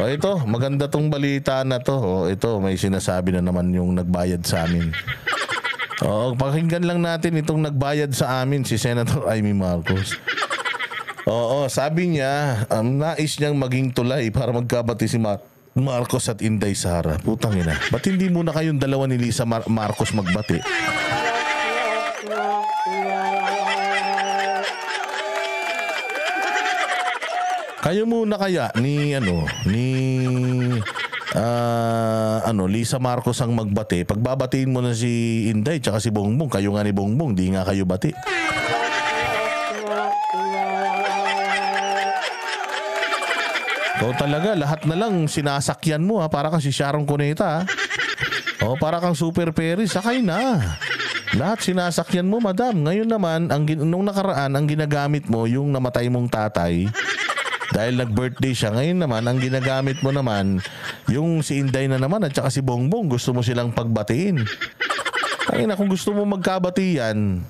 O ito, maganda tong balita na to. O ito, may sinasabi na naman yung nagbayad sa amin. O, pakinggan lang natin itong nagbayad sa amin, si Senator Amy Marcos. Oo, sabi niya, nais niyang maging tulay para magkabati si Marcos at Inday Sara. Putang ina. Ba't hindi muna kayong dalawa ni Lisa Marcos magbati? Kayo muna kaya ni Lisa Marcos ang magbati. Pagbabatiin mo na si Inday tsaka si Bongbong, kayo nga ni Bongbong, di nga kayo bati. O talaga, lahat na lang sinasakyan mo ha, para kang si Sharon Cuneta ha. O para kang Super Perry, sakay na. Lahat sinasakyan mo, madam. Ngayon naman, nung nakaraan, ang ginagamit mo, yung namatay mong tatay, dahil nag-birthday siya. Ngayon naman, ang ginagamit mo naman, yung si Inday na naman at saka si Bongbong, gusto mo silang pagbatiin. Kaya kung gusto mo magkabati yan,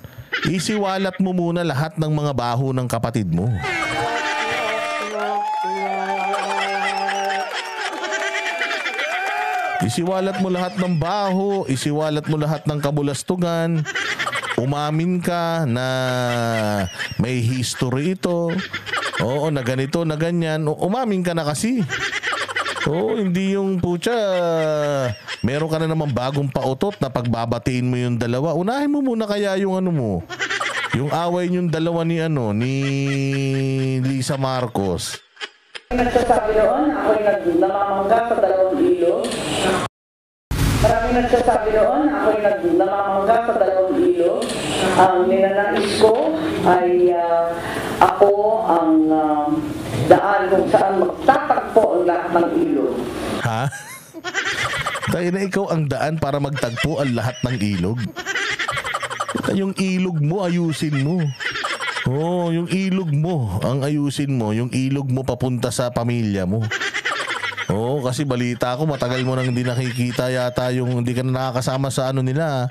isiwalat mo muna lahat ng mga baho ng kapatid mo. Isiwalat mo lahat ng baho, isiwalat mo lahat ng kabulastugan. Umamin ka na may history ito. Oo, na ganito, na ganyan. Umamin ka na kasi. Oo, hindi yung putya, meron ka na naman bagong pautot na pagbabatiin mo yung dalawa. Unahin mo muna kaya yung yung away yung dalawa ni Lisa Marcos. Nagsasabi noon, ako'y namamangga sa dalawang ilog. Maraming nagsasabi noon, ako'y namamangga sa dalawang ilog. Ang ninanais ko ay ako ang daan kung saan magtatagpo ang lahat ng ilog. Ha? Tayo na ikaw ang daan para magtagpo ang lahat ng ilog? Yung ilog mo, ayusin mo. Oh, yung ilog mo, ang ayusin mo, yung ilog mo papunta sa pamilya mo. Oh, kasi balita ko matagal mo nang hindi nakikita yata yung hindi ka na nakakasama sa nila,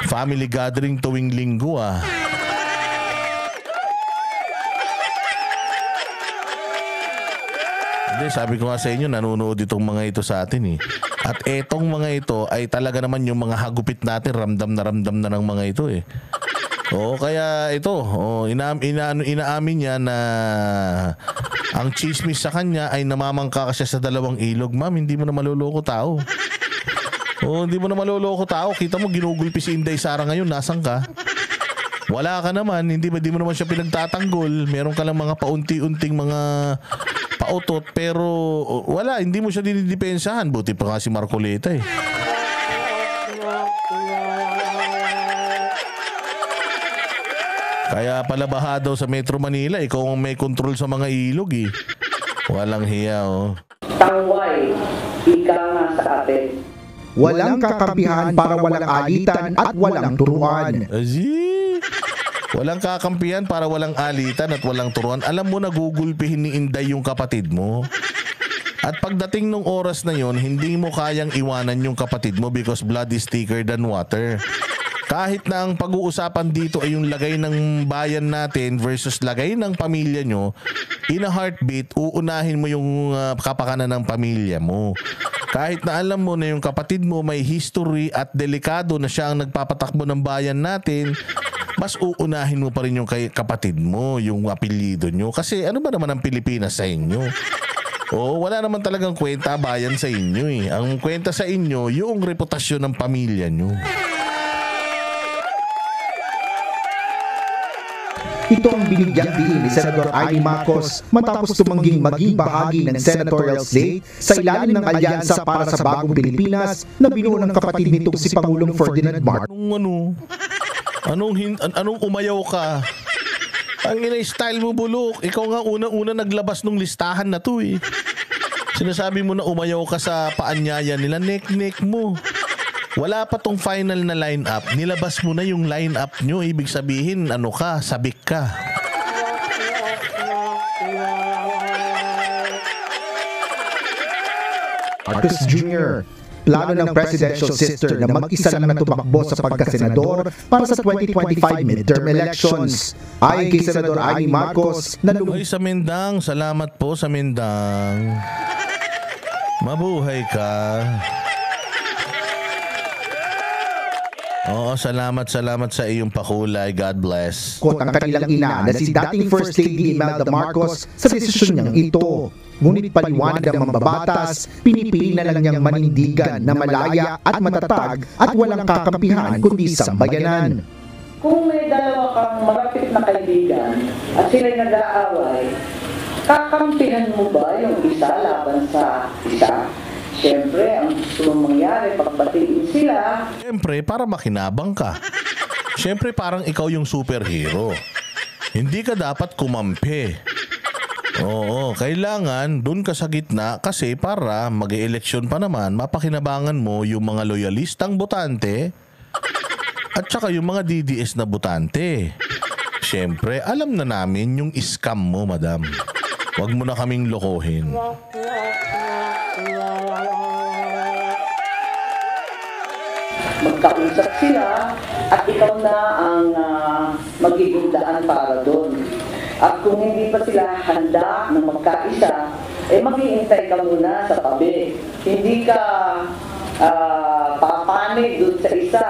family gathering tuwing linggo ah. Hindi, sabi ko nga sa inyo, nanonood itong mga ito sa atin eh. At etong mga ito ay talaga naman yung mga hagupit natin, ramdam na ng mga ito eh. Oo, kaya ito, inaamin niya na ang chismis sa kanya ay namamangka ka siya sa dalawang ilog. Ma'am, hindi mo na maluloko tao. Oo, hindi mo na maluloko tao. Kita mo, ginugulpi si Inday Sara ngayon, nasan ka? Wala ka naman, hindi mo naman siya pinagtatanggol. Meron ka lang mga paunti-unting mga pautot, pero wala, hindi mo siya dinidepensahan. Buti pa nga si Marcoleta eh. Kaya pala baha daw sa Metro Manila, ikaw ang may control sa mga ilog eh. Walang hiya oh. Tangway, ika nga sa atin. Walang kakampihan para walang alitan at walang turuan. Walang kakampihan para walang alitan at walang turuan. Alam mo na gugulpihin ni Inday yung kapatid mo. At pagdating ng oras na yon, hindi mo kayang iwanan yung kapatid mo because blood is thicker than water. Kahit na ang pag-uusapan dito ay yung lagay ng bayan natin versus lagay ng pamilya nyo, in a heartbeat, uunahin mo yung kapakanan ng pamilya mo. Kahit na alam mo na yung kapatid mo may history at delikado na siya ang nagpapatakbo ng bayan natin, mas uunahin mo pa rin yung kapatid mo, yung apelyido nyo. Kasi ano ba naman ang Pilipinas sa inyo? Wala naman talagang kwenta bayan sa inyo eh. Ang kwenta sa inyo, yung reputasyon ng pamilya nyo. Ito ang binigyang diin ni Senator Amy Marcos matapos tumangging maging bahagi ng senatorial slate sa ilalim ng alyansa para sa bagong Pilipinas na binuo ng kapatid nitong si Pangulong Ferdinand Marcos. Anong umayaw ka? Ang ina-style mo bulok. Ikaw nga una naglabas nung listahan na to eh. Sinasabi mo na umayaw ka sa paanyaya nila, nek mo. Wala pa tong final na line-up. Nilabas mo na yung line-up nyo. Ibig sabihin, sabik ka. Marcos Jr. Plano ng presidential sister na mag-isa lang na tumakbo sa pagkasenador para sa 2025 midterm elections. Ayon kay Senador Amy Marcos, Ay, sa Mendang. Salamat po sa Mendang. Mabuhay ka. Oo, salamat sa iyong pakulay. God bless. Quote ang kanilang ina na si dating First Lady Imelda Marcos sa desisyon niyang ito. Ngunit paliwanag ng mambabatas, pinipili na lang niyang manindigan na malaya at matatag at walang kakampihan kundi sambayanan. Kung may dalawa kang malapit na kaibigan at sila'y nag-aaway, kakampihan mo ba yung isa laban sa isa? Siyempre, ang gusto mong mangyari, pagbatiin sila. Siyempre, para makinabang ka. Siyempre, parang ikaw yung superhero. Hindi ka dapat kumampi. Oo, kailangan dun ka sa gitna kasi para mag-eleksyon pa naman, mapakinabangan mo yung mga loyalistang botante at saka yung mga DDS na botante. Siyempre, alam na namin yung scam mo, madam. Huwag mo na kaming lokohin. Magkausap sila at ikaw na ang magiging daan para doon. At kung hindi pa sila handa na magkaisa, maghihintay ka muna sa tabi. Hindi ka papanig doon sa isa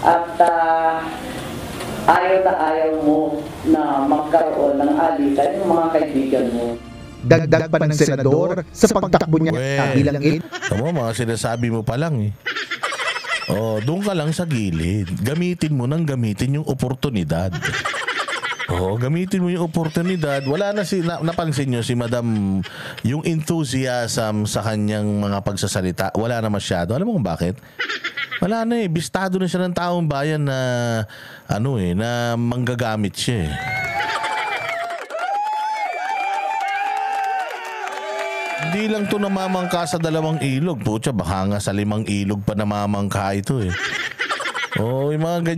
at ayaw na ayaw mo na magkaroon ng alitan yung mga kaibigan mo. Dagdag pa ng senador sa pagtakbo niya bilang Tama, mga sinasabi mo pa lang eh. Oh, doon ka lang sa gilid. Gamitin mo yung oportunidad. Oh, gamitin mo yung oportunidad. Wala na napansin nyo si Madam, yung enthusiasm sa kanyang mga pagsasalita, wala na masyado. Alam mo kung bakit? Wala na eh. Bistado na siya ng taong bayan na na manggagamit siya eh. Hindi lang to namamangka sa 2 ilog. Pucha, baka nga sa 5 ilog pa namamangka ito eh. Oh, yung mga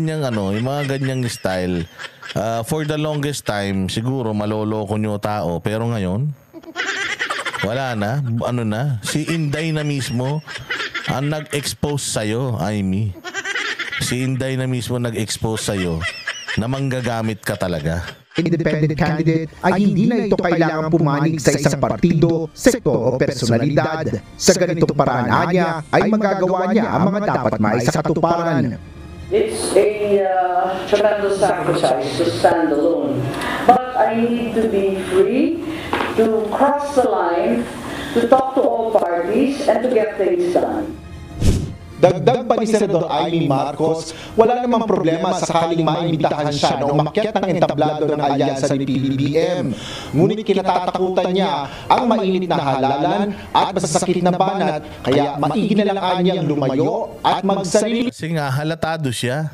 ganyang style. For the longest time, siguro maloloko nyo tao. Pero ngayon, wala na. Si Inday na mismo ang nag-expose sa'yo, Amy. Si Inday na mismo nag-expose sa'yo na manggagamit ka talaga. Independent candidate ay hindi na ito kailangan pumanig sa isang partido, sektor o personalidad. Sa ganitong paraan niya ay magagawa niya ang mga dapat maisakatuparan. It's a tremendous sacrifice to stand alone. But I need to be free to cross the line, to talk to all parties, and to get things done. Dagdag pa ni Senador Amy Marcos, wala namang problema sakaling maimbitahan siya na umakyat ng entablado ng alyansa ni PBBM. Ngunit kinatatakutan niya ang mainit na halalan at masasakit na banat, kaya maigi na lang niyang lumayo at magsarili. Kasi nga, halatado siya.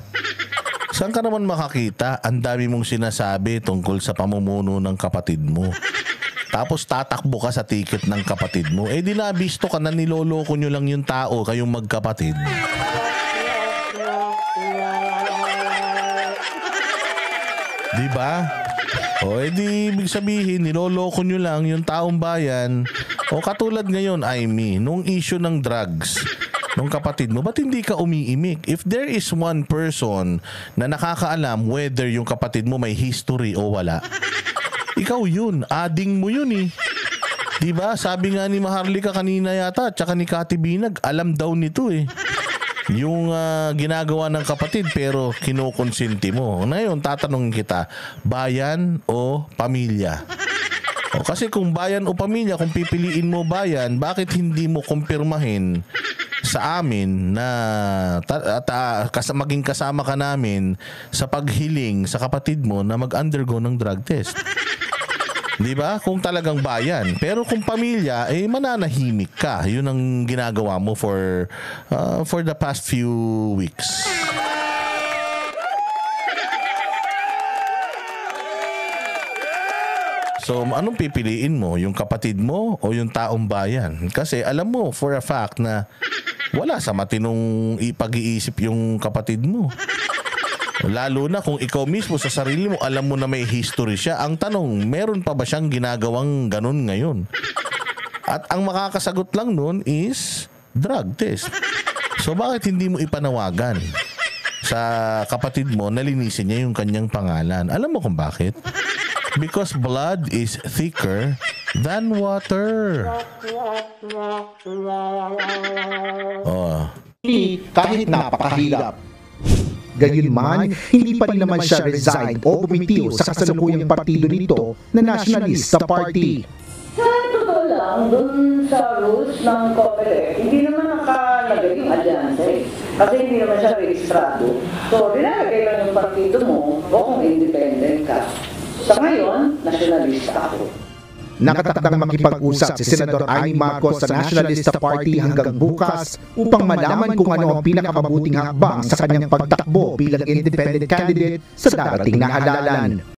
Saan ka naman makakita? Ang dami mong sinasabi tungkol sa pamumuno ng kapatid mo. Tapos tatakbo ka sa ticket ng kapatid mo. Di nabisto ka na niloloko nyo lang yung tao, kayong magkapatid. Diba? Di ibig sabihin, niloloko nyo lang yung taong bayan. Katulad ngayon, Amy, nung issue ng drugs, nung kapatid mo, ba't hindi ka umiimik? If there is one person na nakakaalam whether yung kapatid mo may history o wala, ikaw yun. Ading mo yun eh. Diba? Sabi nga ni Maharlika kanina yata, tsaka ni Kati Binag, alam daw nito eh. Yung ginagawa ng kapatid pero kinukonsinti mo. Ngayon, tatanungin kita, bayan o pamilya? Kasi kung bayan o pamilya, kung pipiliin mo bayan, bakit hindi mo kumpirmahin sa amin na maging kasama ka namin sa paghiling sa kapatid mo na mag-undergo ng drug test? Diba? Kung talagang bayan. Pero kung pamilya, mananahimik ka. Yun ang ginagawa mo for the past few weeks. So, anong pipiliin mo? Yung kapatid mo o yung taong bayan? Kasi alam mo for a fact na wala sa matinong ipag-iisip yung kapatid mo. Lalo na kung ikaw mismo sa sarili mo, alam mo na may history siya. Ang tanong, meron pa ba siyang ginagawang ganun ngayon? At ang makakasagot lang nun is drug test. So bakit hindi mo ipanawagan sa kapatid mo na linisin niya yung kanyang pangalan? Alam mo kung bakit? Because blood is thicker than water. Oh. Kahit napakahirap. Gayunman, hindi pa rin naman siya resign o bumitiw sa kasalukuyang partido nito na Nationalista Party. Sa totoo lang, dun sa rules ng COMELEC, hindi naman nakalagay yung alyansa eh. Kasi hindi naman siya registrado. So, nilalagay lang yung partido mo o kung independent ka. Sa ngayon, nationalista ako. Nakatakdang makipag-usap si Senador Amy Marcos sa Nationalista Party hanggang bukas upang malaman kung ano ang pinakamabuting hakbang sa kanyang pagtakbo bilang independent candidate sa darating na halalan.